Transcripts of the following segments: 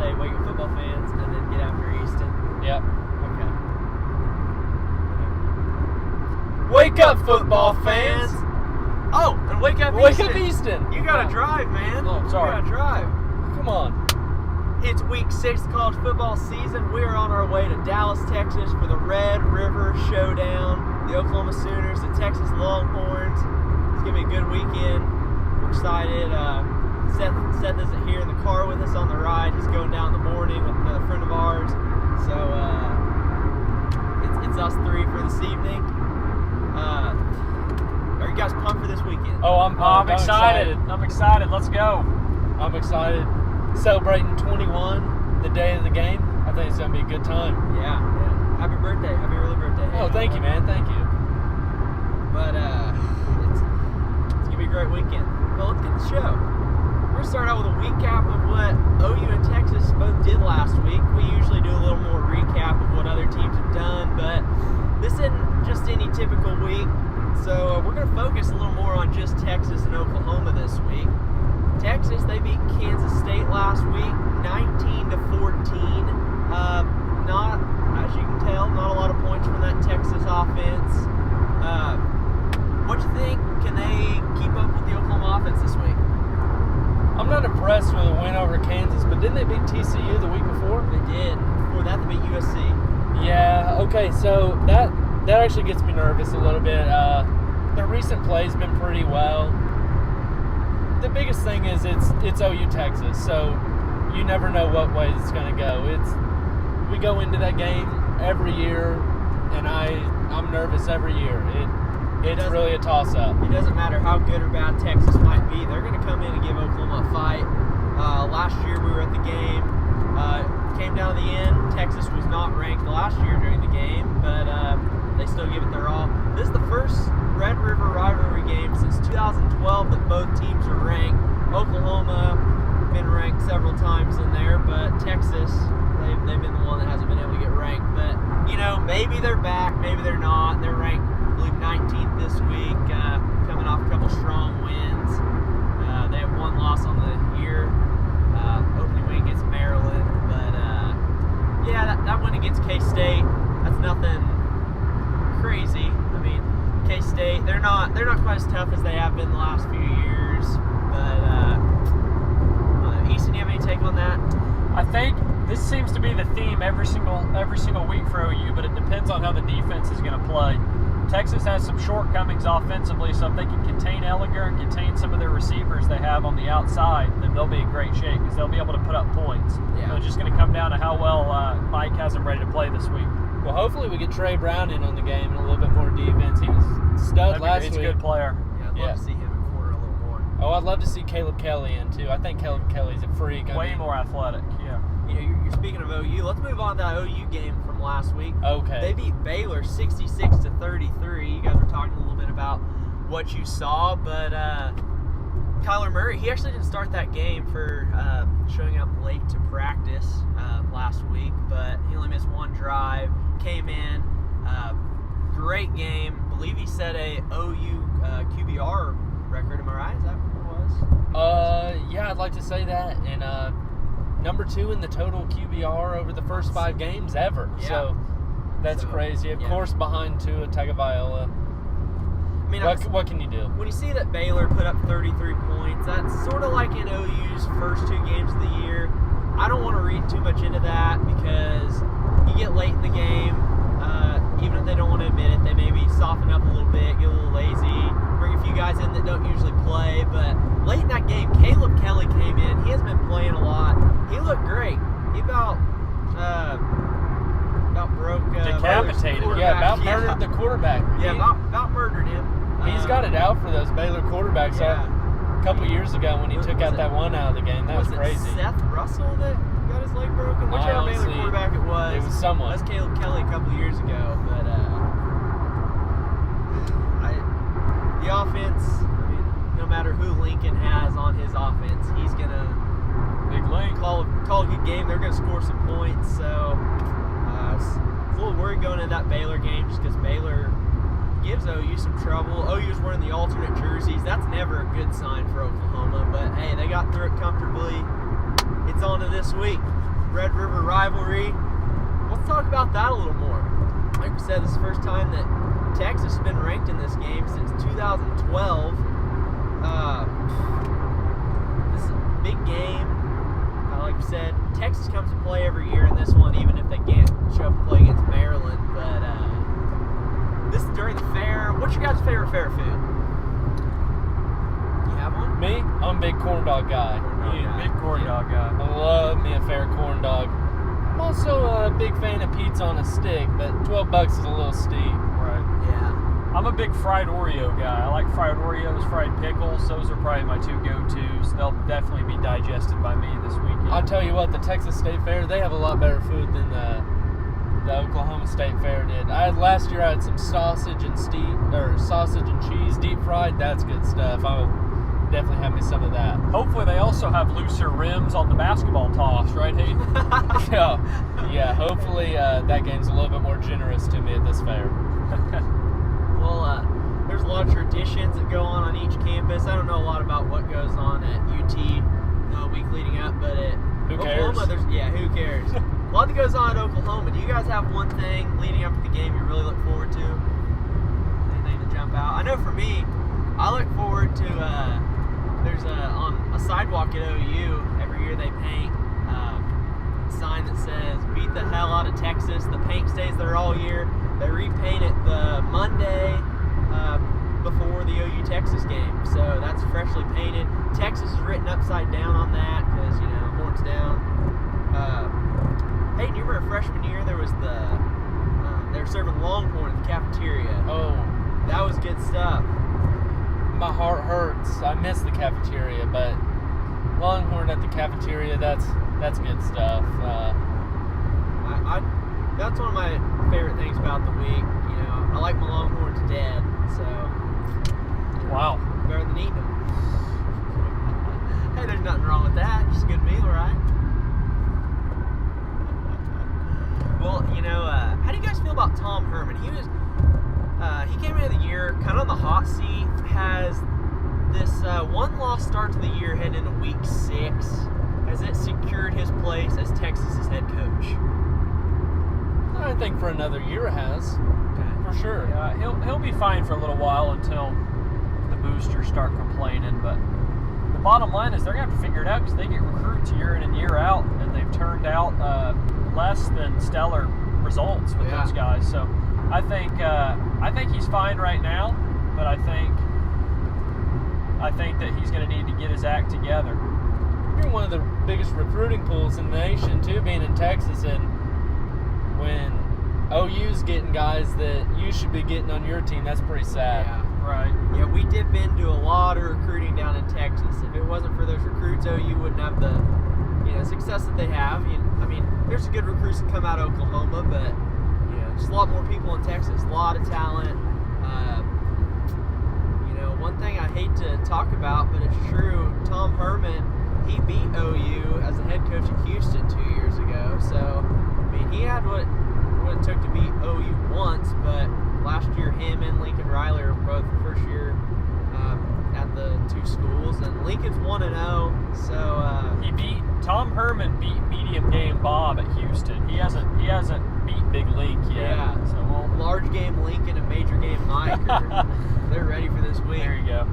say Wake Up football fans and then get after Easton? Yep. Okay. Wake up football fans! Oh, and wake up Easton! Wake up Easton! You gotta drive, man. Oh, sorry. You gotta drive. Come on. It's week 6 of college football season. We are on our way to Dallas, Texas for the Red River Showdown. The Oklahoma Sooners, the Texas Longhorns. It's going to be a good weekend. We're excited. Seth isn't here in the car with us on the ride. He's going down in the morning with another friend of ours. So it's us 3 for this evening. Are you guys pumped for this weekend? Oh, I'm pumped. I'm excited. I'm excited. Let's go. I'm excited. Celebrating 21, the day of the game. I think it's going to be a good time. Yeah. Happy birthday. Happy early birthday. Oh, thank you, man. Thank you. But it's going to be a great weekend. Well, let's get the show. We're going to start out with a recap of what OU and Texas both did last week. We usually do a little more recap of what other teams have done, but this isn't just any typical week. So we're going to focus a little more on just Texas and Oklahoma this week. Texas, they beat Kansas State last week, 19-14. Not, as you can tell, not a lot of points from that Texas offense. What do you think? Can they keep up with the Oklahoma offense this week? I'm not impressed with a win over Kansas, but didn't they beat TCU the week before? They did. Before that, they beat USC. Yeah, okay, so that actually gets me nervous a little bit. Their recent play's been pretty well. The biggest thing is it's OU Texas, so you never know what way it's going to go. We go into that game every year, and I'm nervous every year. It's really a toss-up. It doesn't matter how good or bad Texas might be. They're going to come in and give Oklahoma a fight. Last year we were at the game. Came down to the end. Texas was not ranked last year during the game, but they still give it their all. This is the first Red River rivalry game since 2012 that both teams are ranked. Oklahoma been ranked several times in there, but Texas, they've been the one that hasn't been able to get ranked. But, maybe they're back, maybe they're not. They're ranked, I believe, 19th this week, coming off a couple strong wins. They have one loss on the year, opening week against Maryland. But, that win against K-State, that's nothing crazy. I mean, K-State, they're not quite as tough as they have been the last few years. But Easton, you have any take on that? I think this seems to be the theme every single week for OU, but it depends on how the defense is going to play. Texas has some shortcomings offensively, so if they can contain Ellinger and contain some of their receivers they have on the outside, then they'll be in great shape because they'll be able to put up points. Yeah. So it's just going to come down to how well Mike has them ready to play this week. Well, hopefully we get Trey Brown in on the game and a little bit more defense. He was stud last week. He's a good player. Yeah, I'd love to see him in quarter a little more. Oh, I'd love to see Caleb Kelly in, too. I think Caleb Kelly's a freak. Way more athletic, yeah. You're speaking of OU. Let's move on to that OU game from last week. Okay. They beat Baylor 66-33. You guys were talking a little bit about what you saw, but Kyler Murray, he actually didn't start that game for showing up late to practice last week, but he only missed one drive, came in, great game. I believe he set a OU QBR record. Am I right? Is that what it was? Yeah, I'd like to say that. And number 2 in the total QBR over the first 5 games ever. Yeah. So that's crazy. Of course, behind Tua Tagovailoa. I mean, what can you do? When you see that Baylor put up 33 points, that's sort of like in OU's first 2 games of the year. I don't want to read too much into that because you get late in the game, even if they don't want to admit it, they maybe soften up a little bit, get a little lazy, bring a few guys in that don't usually play. But late in that game, Caleb Kelly came in. He has been playing a lot. He looked great. He about broke decapitated. Murdered the quarterback. Yeah, about murdered him. He's got it out for those Baylor quarterbacks. Yeah. A couple years ago when he took out that one out of the game, that was crazy. Seth Russell that got his leg broken? Whichever Baylor quarterback it was. It was someone. That's Caleb Kelly a couple years ago. But the offense, I mean, no matter who Lincoln has on his offense, he's going to call a good game. They're going to score some points. So I was a little worried going into that Baylor game just because Baylor gives OU some trouble. OU's wearing the alternate jerseys. That's never a good sign for Oklahoma. But, hey, they got through it comfortably. It's on to this week. Red River rivalry. Let's talk about that a little more. Like we said, this is the first time that Texas has been ranked in this game since 2012. This is a big game. Like we said, Texas comes to play every year in this one, even if they can't show up and play against Maryland. But this is during the fair. What's your guys' favorite fair food? You have one? Me? I'm a big corn dog guy. Big corn dog guy. I love me a fair corn dog. I'm also a big fan of pizza on a stick, but $12 is a little steep. Right. Yeah. I'm a big fried Oreo guy. I like fried Oreos, fried pickles. Those are probably my two go-tos. They'll definitely be digested by me this weekend. I'll tell you what, the Texas State Fair, they have a lot better food than the Oklahoma State Fair did. Last year I had some sausage and cheese deep fried. That's good stuff. I'll definitely have me some of that. Hopefully they also have looser rims on the basketball toss, right, Hayden? Yeah. Hopefully that game's a little bit more generous to me at this fair. Well, there's a lot of traditions that go on each campus. I don't know a lot about what goes on at UT the week leading up, but at Oklahoma, who cares? A lot that goes on at Oklahoma. Do you guys have one thing leading up to the game you really look forward to? Anything to jump out? I know for me, I look forward to, there's on a sidewalk at OU, every year they paint a sign that says, "Beat the hell out of Texas." The paint stays there all year. They repaint it the Monday before the OU Texas game, so that's freshly painted. Texas is written upside down on that because, horns down. Hey, do you remember freshman year there was they were serving Longhorn at the cafeteria? Oh, that was good stuff. My heart hurts. I miss the cafeteria, but Longhorn at the cafeteria, that's good stuff. That's one of my favorite things about the week. I like my Longhorns dead, so wow, better than eating them. Hey, there's nothing wrong with that. Just a good meal, right? Well, how do you guys feel about Tom Herman? He came into the year kind of on the hot seat. Has this one loss start to the year heading into week 6. Has it secured his place as Texas's head coach? I think for another year it has. Okay. For sure. Yeah, he'll be fine for a little while until the boosters start complaining. But the bottom line is they're going to have to figure it out because they get recruits year in and year out, and they've turned out less than stellar results with those guys. So I think he's fine right now, but I think that he's going to need to get his act together. You're one of the biggest recruiting pools in the nation, too, being in Texas, and when OU's getting guys that you should be getting on your team, that's pretty sad. Yeah. Right. Yeah, we dip into a lot of recruiting down in Texas. If it wasn't for those recruits, OU wouldn't have the success that they have. There's some good recruits that come out of Oklahoma, but just a lot more people in Texas, a lot of talent. One thing I hate to talk about, but it's true. Tom Herman, he beat OU as the head coach at Houston 2 years ago. So, he had what it took to beat OU once, but last year him and Lincoln Riley were both first year at the two schools, and Lincoln's 1-0. So Tom Herman beat medium game Bob at Houston. He hasn't beat Big Link yet. Yeah. So large game Lincoln and major game Mike they're ready for this week. There you go.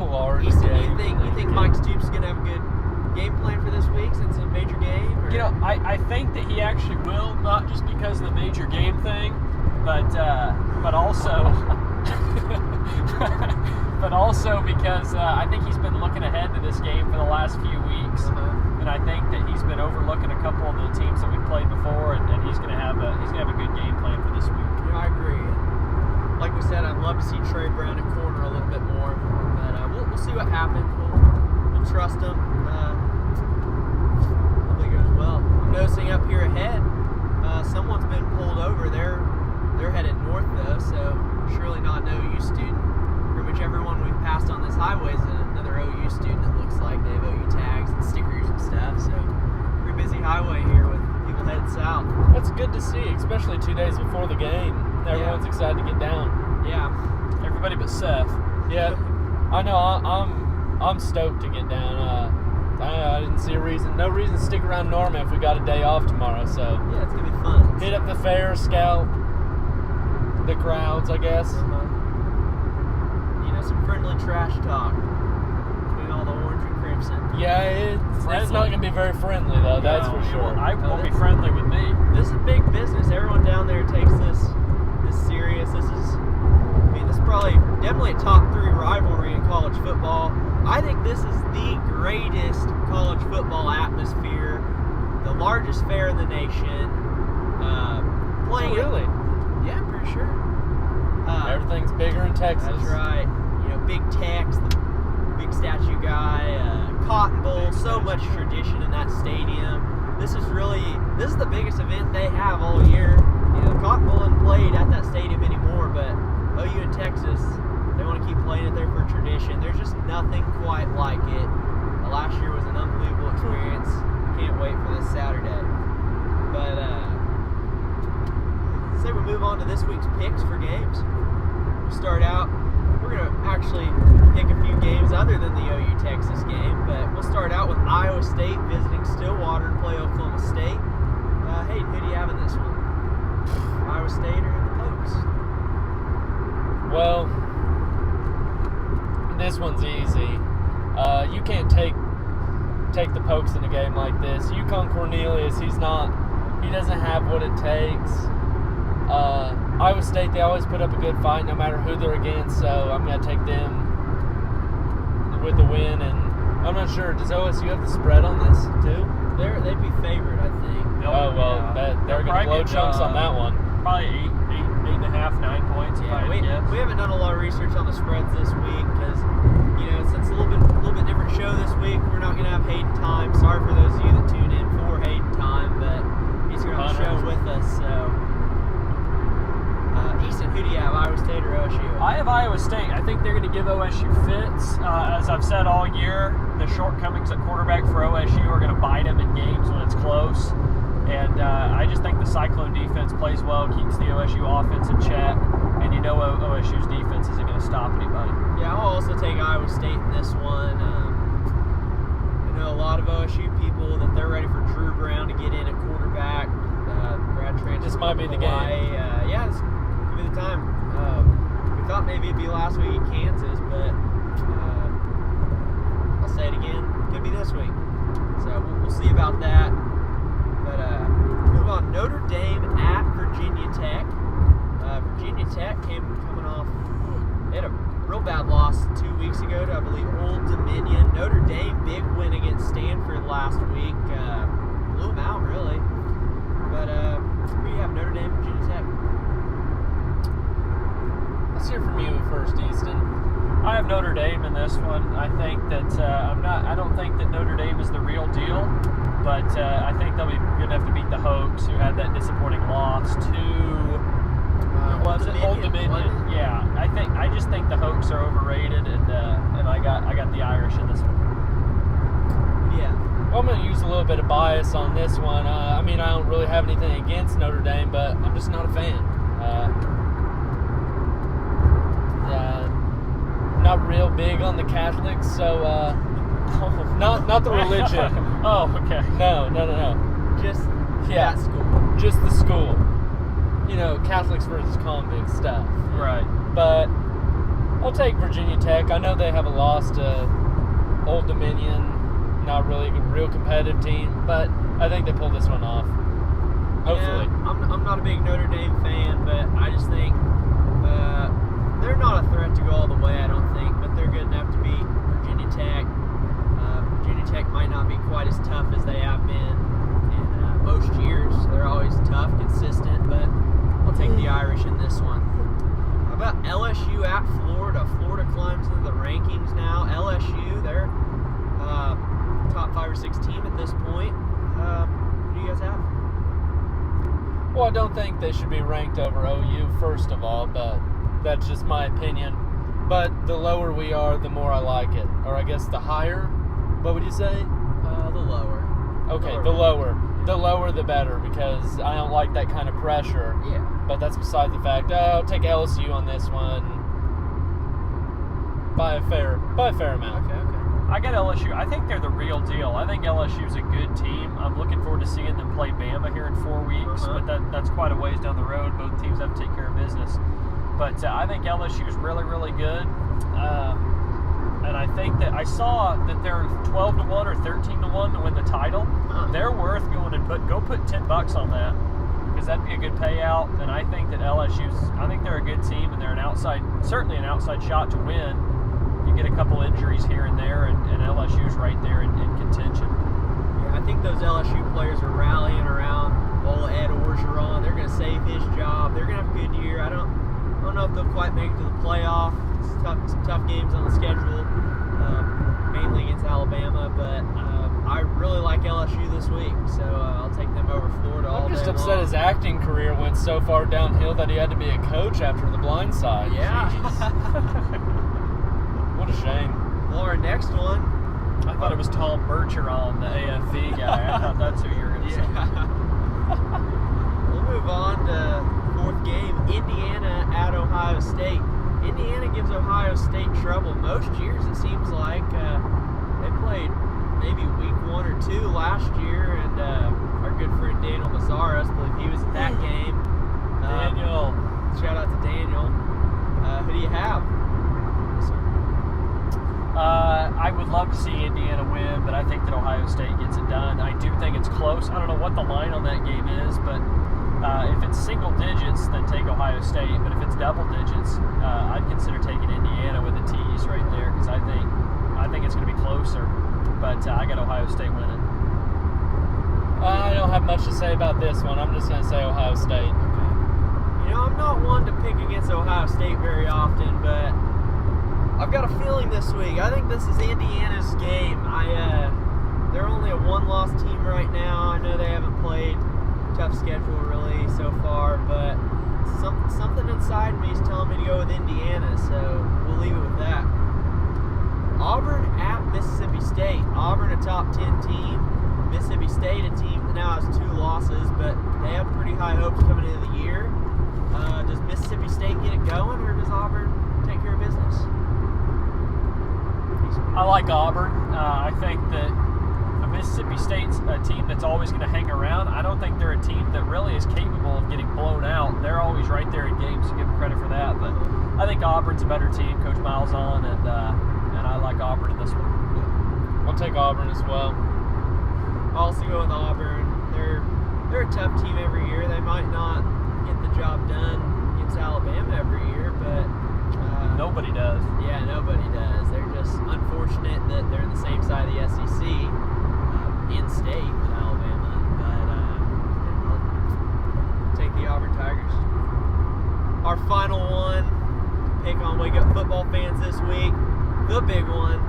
Large Easton, game. you think Mike Stoops is gonna have a good game plan for this week since it's a major game? Or? I think that he actually will, not just because of the major game thing, but also because I think he's been looking ahead to this game for the last few weeks, and I think that he's been overlooking a couple of the teams that we've played before, and he's gonna have a good game plan for this week. Yeah, I agree. Like we said, I'd love to see Trey Brown at corner a little bit more, but we'll see what happens. We'll trust him. Hopefully it goes well. I'm noticing up here ahead, someone's been pulled over. They're headed north though, so surely not an OU student. Pretty much everyone we've passed on this highway is another OU student. It looks like they have OU tags and stickers and stuff. So pretty busy highway here with people headed south. That's good to see, especially 2 days before the game. Everyone's excited to get down. Yeah. Everybody but Seth. Yeah, I know. I'm stoked to get down. I didn't see no reason to stick around Norman if we got a day off tomorrow. So Yeah, it's gonna be fun. hit up the fair, scout the crowds, I guess. You know, some friendly trash talk between all the orange and crimson. Yeah, it's not going to be very friendly, though, that's No, for it sure. won't be friendly with me. This is big business. Everyone down there takes this serious. This is probably definitely a top 3 rivalry in college football. I think this is the greatest college football atmosphere, the largest fair in the nation. Playing Really? Yeah, I'm pretty sure. Everything's bigger in Texas. That's right. You know, Big Tex, the big statue guy, Cotton Bowl, so much tradition in that stadium. This is the biggest event they have all year. You know, Cotton Bowl isn't played at that stadium anymore, but OU in Texas, they want to keep playing it there for tradition. There's just nothing quite like it. Last year was an unbelievable experience. Can't wait for this Saturday. But say we move on to this week's picks for games. We start out, we're going to actually pick a few games other than the OU Texas game, but we'll start out with Iowa State visiting Stillwater to play Oklahoma State. Hayden, who do you have in this one? Iowa State or the Pokes? Well, this one's easy. You can't take the Pokes in a game like this. UConn Cornelius, he doesn't have what it takes. Iowa State, they always put up a good fight no matter who they're against, so I'm going to take them with the win. And I'm not sure, does OSU have the spread on this too? They'd be favored, I think. Oh, well, they're going to blow chunks on that one. Probably 8.5, 9 points. Yeah, we haven't done a lot of research on the spreads this week because, you know, since it's a little bit different show this week, we're not going to have Hayden time. Sorry for those of you that tune in for Hayden time, but he's here on the show with us. So, Easton, who do you have, Iowa State or OSU? I have Iowa State. I think they're going to give OSU fits. As I've said all year, the shortcomings at quarterback for OSU are going to bite them in games when it's close. And I just think the Cyclone defense plays well, keeps the OSU offense in check, and you know OSU's defense isn't going to stop anybody. Yeah, I'll also take Iowa State in this one. I know a lot of OSU people that they're ready for Drew Brown to get in at quarterback. Brad Trent. This might be the game. Yeah, this could be the time. We thought maybe it'd be last week at Kansas, but I'll say it again. Could be this week. So we'll see about that. But move on. Notre Dame at Virginia Tech. Virginia Tech coming off. They had a real bad loss 2 weeks ago to, I believe, Old Dominion. Notre Dame, big win against Stanford last week. Blew them out, really. But who do you have? Notre Dame, Virginia Tech. Let's hear from you first, Easton. I have Notre Dame in this one. I think that I don't think that Notre Dame is the real deal, but I think they'll be good enough to beat the Hogs, who had that disappointing loss to Old Dominion. Yeah, I just think the Hogs are overrated, and I got the Irish in this one. Yeah. Well, I'm going to use a little bit of bias on this one. I mean, I don't really have anything against Notre Dame, but I'm just not a fan. Not real big on the Catholics, so not the religion. Oh, okay. No. Just Yeah. that school. Just the school. You know, Catholics versus convict stuff. Right. But I'll take Virginia Tech. I know they have a loss to Old Dominion. Not really a real competitive team, but I think they pull this one off. Hopefully. Yeah, I'm not a big Notre Dame fan, but I just think they're not a threat to go all the way, I don't think, but they're good enough to beat Virginia Tech. Virginia Tech might not be quite as tough as they have been in most years. They're always tough, consistent, but I'll take the Irish in this one. How about LSU at Florida? Florida climbs into the rankings now. LSU, they're top 5 or 6 team at this point. Who do you guys have? Well, I don't think they should be ranked over OU, first of all, but that's just my opinion. But the lower we are, the more I like it. Or I guess the higher. What would you say? The lower. Okay, the lower. The lower the better, because I don't like that kind of pressure. Yeah. But that's beside the fact. I'll take LSU on this one by a fair amount. Okay. I got LSU. I think they're the real deal. I think LSU's a good team. I'm looking forward to seeing them play Bama here in 4 weeks, but that's quite a ways down the road. Both teams have to take care of business. But I think LSU's really, really good. And I think that I saw that they're 12-1 or 13-1 to win the title. They're worth going and go put $10 on that, because that'd be a good payout. And I think that I think they're a good team, and they're certainly an outside shot to win. You get a couple injuries here and there, and LSU's right there in contention. Yeah, I think those LSU players are rallying around old Ed Orgeron. They're going to save his job. They're going to have a good year. I don't know if they'll quite make it to the playoff. It's tough games on the schedule, mainly against Alabama, but I really like LSU this week, so I'll take them over Florida all day long. I'm just upset his acting career went so far downhill that he had to be a coach after The Blind Side. Yeah. What a shame. Well, our next one. I thought it was Tom Bergeron, the AFV guy. I thought that's who you were going to say. We'll move on to fourth game, Indiana at Ohio State. Indiana gives Ohio State trouble most years, it seems like. They played maybe week 1 or 2 last year, and our good friend Daniel Mazzaras, I believe he was at that game. Daniel. Shout out to Daniel. Who do you have? I would love to see Indiana win, but I think that Ohio State gets it done. I do think it's close. I don't know what the line on that game is, but if it's single digits, then take Ohio State. But if it's double digits, I'd consider taking Indiana with a tease right there, because I think it's going to be closer. But I got Ohio State winning. I don't have much to say about this one. I'm just going to say Ohio State. You know, I'm not one to pick against Ohio State very often, but I've got a feeling this week. I think this is Indiana's game. They're only a one-loss team right now. I know they haven't played tough schedule really so far, but something inside me is telling me to go with Indiana, so we'll leave it with that. Auburn at Mississippi State. Auburn, a top 10 team. Mississippi State, a team that now has 2 losses, but they have pretty high hopes coming into the year. Does Mississippi State get it going, or does Auburn take care of business? I like Auburn. I think that Mississippi State's a team that's always going to hang around. I don't think they're a team that really is capable of getting blown out. They're always right there in games, so give them credit for that. But I think Auburn's a better team. Coach Miles on, and I like Auburn in this one. I'll take Auburn as well. I'll also go with Auburn. They're a tough team every year. They might not get the job done against Alabama every year, but nobody does. Yeah, nobody does. They're just unfortunate that they're in the same side of the SEC, in state with Alabama. But I'll take the Auburn Tigers. Our final one, pick on Wake Up Football fans this week, the big one,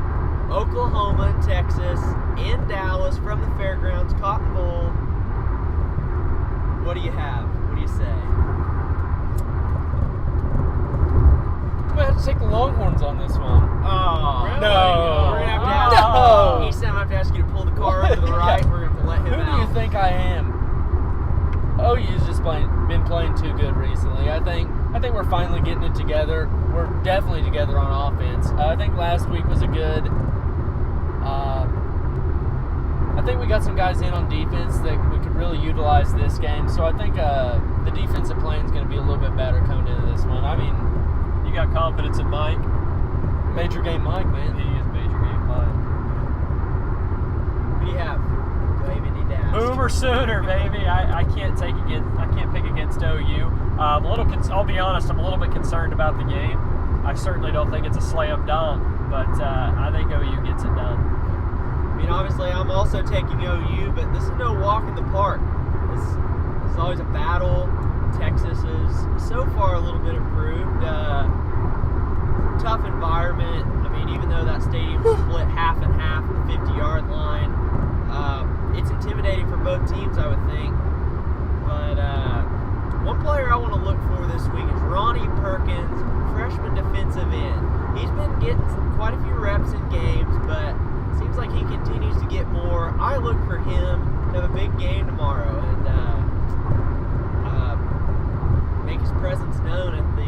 Oklahoma and Texas in Dallas from the Fairgrounds Cotton Bowl. What do you have? What do you say? We have to take the Longhorns on this one. Oh, really? No. We're gonna have to ask. No. Each time I have to ask you to pull the car over to the right. We're gonna have to let him Who out. do you think I am? OU's just been playing too good recently. I think we're finally getting it together. We're definitely together on offense. I think last week was a good. I think we got some guys in on defense that we could really utilize this game. So I think the defensive plan is going to be a little bit better coming into this one. I mean, You got confidence in Mike? major game Mike, man. He is major game Mike. What do you have? Go ahead, Indy Dash. Boomer Sooner, baby. I can't pick against OU. I'll be honest, I'm a little bit concerned about the game. I certainly don't think it's a slam dunk, but I think OU gets it done. I mean, obviously, I'm also taking OU, but this is no walk in the park. This is always a battle. Texas is so far a little bit improved. Tough environment. I mean, even though that stadium's split half and half at the 50-yard line, it's intimidating for both teams, I would think. But one player I want to look for this week is Ronnie Perkins, freshman defensive end. He's been getting quite a few reps in games, but it seems like he continues to get more. I look for him to have a big game tomorrow and make his presence known at the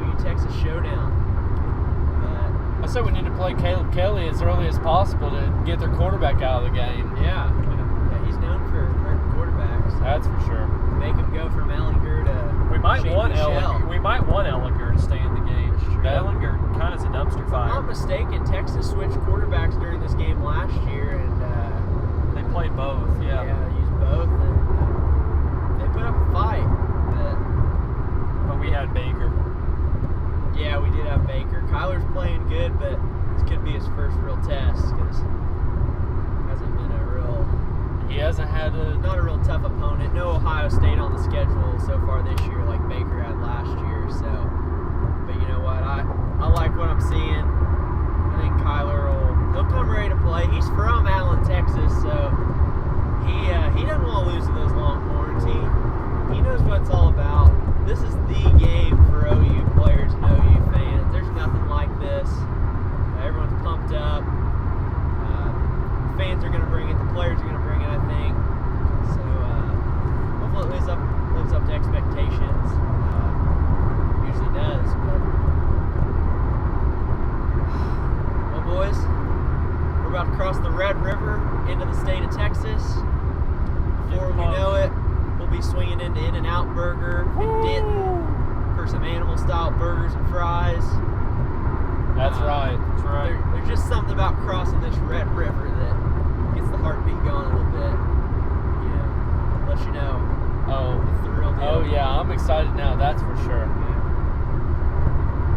OU Texas Showdown. I also we need to play Caleb Kelly as early as possible to get their quarterback out of the game. Yeah, he's known for hurting quarterbacks. That's for sure. Make him go from Ellinger to We might Shane want Michelle. Ellinger. We might want Ellinger to stay in the game. That's true. Ellinger kind of is a dumpster If I'm not fire. mistaken, Texas switched quarterbacks during this game last year, and They played both. Yeah. used both, and they put up a fight. But we had Baker. Yeah, we did have Baker. Kyler's playing good, but this could be his first real test because hasn't been He hasn't had not a real tough opponent. No Ohio State on the schedule so far this year like Baker had last year. So, but you know what? I like what I'm seeing. I think Kyler he'll come ready to play. He's from Allen, Texas, so he doesn't want to lose to those Longhorns. He knows what it's all about. This is the game for OU players and OU fans. There's nothing like this. Everyone's pumped up. Fans are going to bring it. The players are going to bring it, I think. So hopefully it lives up to expectations. Usually does. But well, boys, we're about to cross the Red River into the state of Texas. Before we know it, we'll be swinging into In-N-Out Burger in Denton for some animal-style burgers and fries. That's right. That's right. There's just something about crossing this Red River